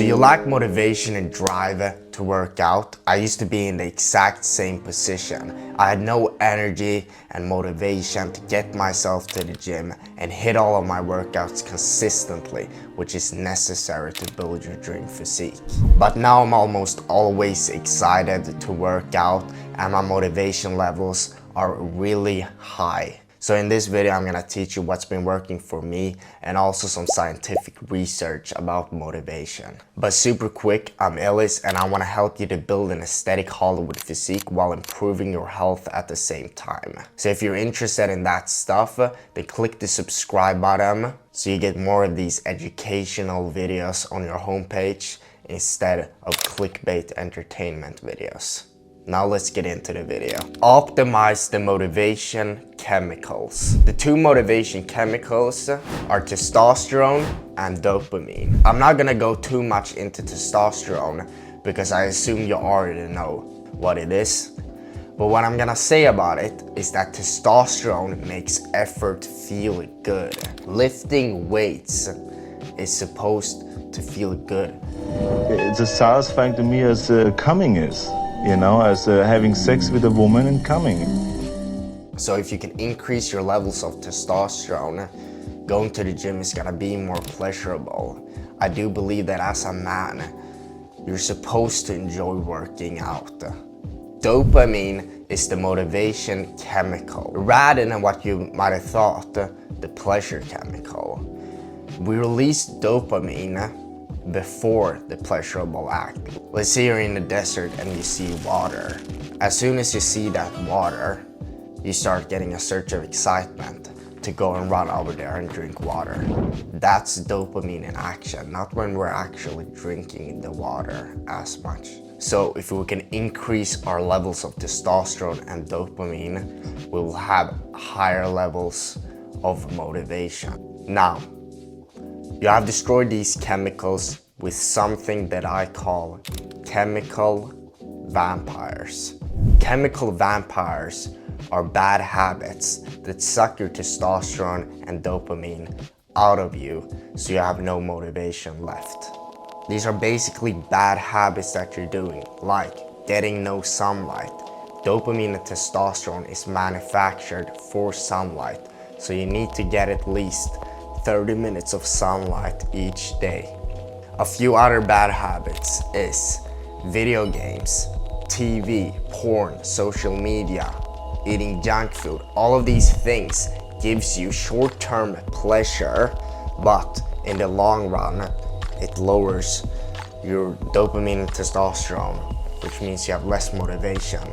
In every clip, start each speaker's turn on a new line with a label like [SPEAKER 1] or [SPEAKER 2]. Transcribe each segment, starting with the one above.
[SPEAKER 1] you lack motivation and drive to work out. I used to be in the exact same position. I had no energy and motivation to get myself to the gym and hit all of my workouts consistently, which is necessary to build your dream physique. But now I'm almost always excited to work out and my motivation levels are really high. So in this video, I'm gonna teach you what's been working for me and also some scientific research about motivation. But super quick, I'm Ellis and I wanna help you to build an aesthetic Hollywood physique while improving your health at the same time. So if you're interested in that stuff, then click the subscribe button so you get more of these educational videos on your homepage instead of clickbait entertainment videos. Now let's get into the video. Optimize the motivation chemicals. The two motivation chemicals are testosterone and dopamine. I'm not gonna go too much into testosterone because I assume you already know what it is. But what I'm gonna say about it is that testosterone makes effort feel good. Lifting weights is supposed to feel good.
[SPEAKER 2] It's as satisfying to me as coming is. You know, as having sex with a woman and coming.
[SPEAKER 1] So if you can increase your levels of testosterone, going to the gym is gonna be more pleasurable. I do believe that as a man, you're supposed to enjoy working out. Dopamine is the motivation chemical, rather than what you might have thought, the pleasure chemical. We release dopamine before the pleasurable act. Let's say you're in the desert and you see water. As soon as you see that water, you start getting a surge of excitement to go and run over there and drink water. That's dopamine in action, not when we're actually drinking the water as much. So if we can increase our levels of testosterone and dopamine, we will have higher levels of motivation. Now, you have destroyed these chemicals with something that I call chemical vampires. Chemical vampires are bad habits that suck your testosterone and dopamine out of you so you have no motivation left. These are basically bad habits that you're doing, like getting no sunlight. Dopamine and testosterone is manufactured for sunlight, so you need to get at least 30 minutes of sunlight each day. A few other bad habits is video games, TV, porn, social media, eating junk food. All of these things gives you short-term pleasure, but in the long run, it lowers your dopamine and testosterone, which means you have less motivation.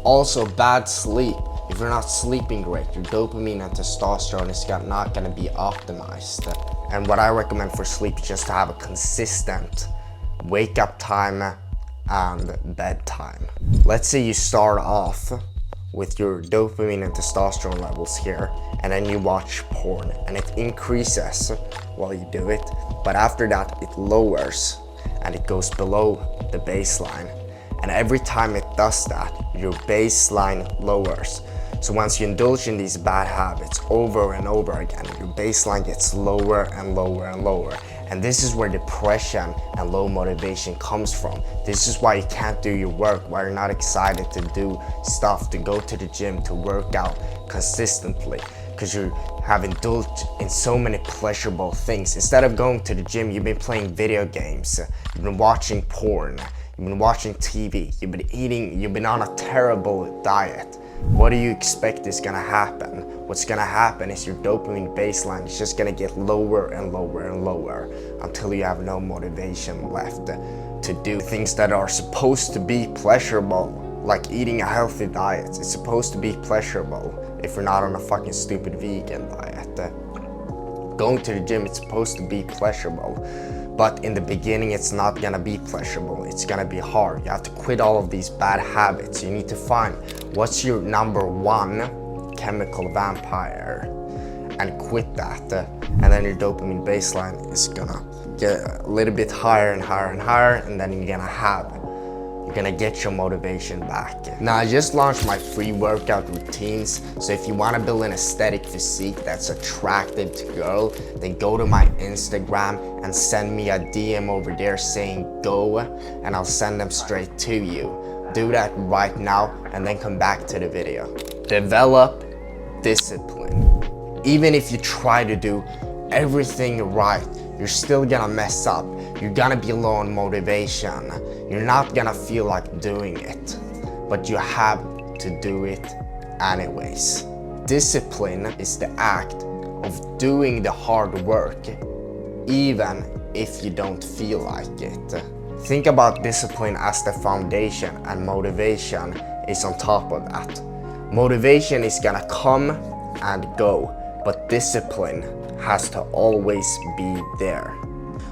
[SPEAKER 1] Also, bad sleep. If you're not sleeping great, your dopamine and testosterone is not gonna be optimized. And what I recommend for sleep is just to have a consistent wake up time and bedtime. Let's say you start off with your dopamine and testosterone levels here, and then you watch porn, and it increases while you do it, but after that it lowers and it goes below the baseline. And every time it does that, your baseline lowers. So once you indulge in these bad habits over and over again, your baseline gets lower and lower and lower. And this is where depression and low motivation comes from. This is why you can't do your work, why you're not excited to do stuff, to go to the gym, to work out consistently. Because you have indulged in so many pleasurable things. Instead of going to the gym, you've been playing video games, you've been watching porn, you've been watching TV, you've been eating, you've been on a terrible diet. What do you expect is gonna happen? What's gonna happen is your dopamine baseline is just gonna get lower and lower and lower until you have no motivation left to do things that are supposed to be pleasurable, like eating a healthy diet. It's supposed to be pleasurable if you're not on a fucking stupid vegan diet. Going to the gym, it's supposed to be pleasurable. But in the beginning, it's not gonna be pleasurable. It's gonna be hard. You have to quit all of these bad habits. You need to find what's your number one chemical vampire and quit that. And then your dopamine baseline is gonna get a little bit higher and higher and higher. And then you're gonna have you're gonna get your motivation back. Now, I just launched my free workout routines, so if you wanna build an aesthetic physique that's attractive to girl, then go to my Instagram and send me a DM over there saying go, and I'll send them straight to you. Do that right now and then come back to the video. Develop discipline. Even if you try to do everything right, you're still gonna mess up. You're gonna be low on motivation. You're not gonna feel like doing it, but you have to do it anyways. Discipline is the act of doing the hard work, even if you don't feel like it. Think about discipline as the foundation, and motivation is on top of that. Motivation is gonna come and go, but discipline has to always be there.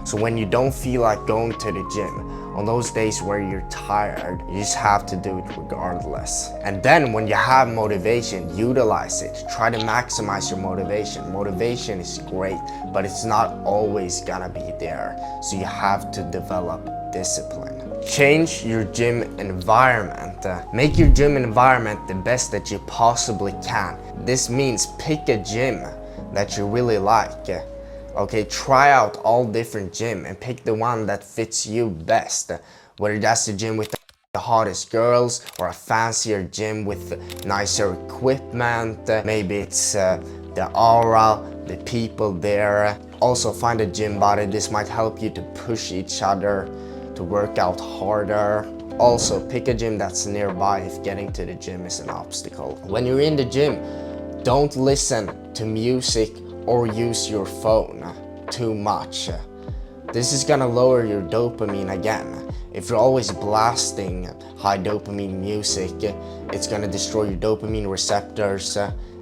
[SPEAKER 1] So when you don't feel like going to the gym, on those days where you're tired, you just have to do it regardless. And then when you have motivation, utilize it. Try to maximize your motivation. Motivation is great, but it's not always gonna be there. So you have to develop discipline. Change your gym environment. Make your gym environment the best that you possibly can. This means pick a gym that you really like. Okay, try out all different gym and pick the one that fits you best. Whether that's the gym with the hottest girls or a fancier gym with nicer equipment. Maybe it's the aura, the people there. Also find a gym buddy. This might help you to push each other to work out harder. Also pick a gym that's nearby if getting to the gym is an obstacle. When you're in the gym, don't listen to music or use your phone too much. This is gonna lower your dopamine again. If you're always blasting high dopamine music, it's gonna destroy your dopamine receptors,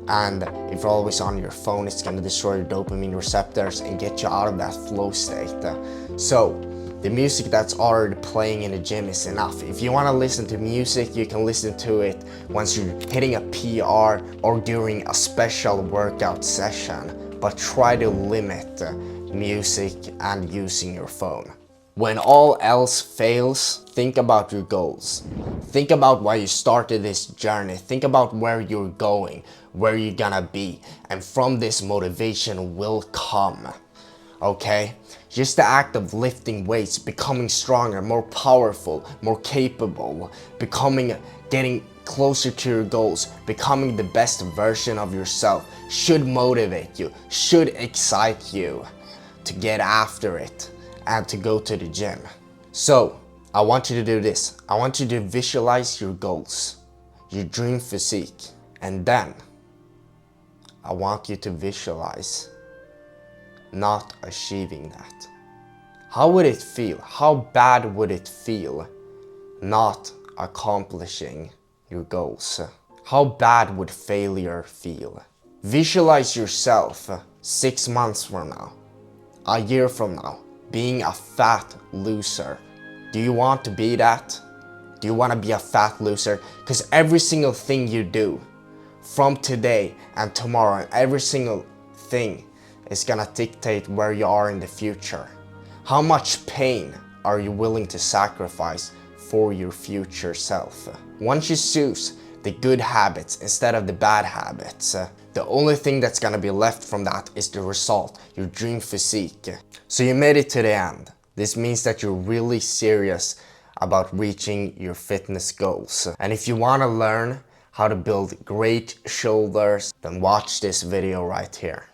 [SPEAKER 1] and if you're always on your phone, it's gonna destroy your dopamine receptors and get you out of that flow state. So the music that's already playing in the gym is enough. If you want to listen to music, you can listen to it once you're hitting a PR or during a special workout session, but try to limit music and using your phone. When all else fails, think about your goals. Think about why you started this journey. Think about where you're going, where you're gonna be, and from this motivation will come. Okay? Just the act of lifting weights, becoming stronger, more powerful, more capable, getting closer to your goals, becoming the best version of yourself should motivate you, should excite you to get after it and to go to the gym. So, I want you to do this. I want you to visualize your goals, your dream physique, and then I want you to visualize not achieving that. How would it feel? How bad would it feel not accomplishing your goals? How bad would failure feel? Visualize yourself 6 months from now, a year from now, being a fat loser. Do you want to be that? Do you want to be a fat loser? Because every single thing you do from today and tomorrow, and every single thing is gonna dictate where you are in the future. How much pain are you willing to sacrifice for your future self? Once you choose the good habits instead of the bad habits, the only thing that's gonna be left from that is the result, your dream physique. So you made it to the end. This means that you're really serious about reaching your fitness goals. And if you wanna learn how to build great shoulders, then watch this video right here.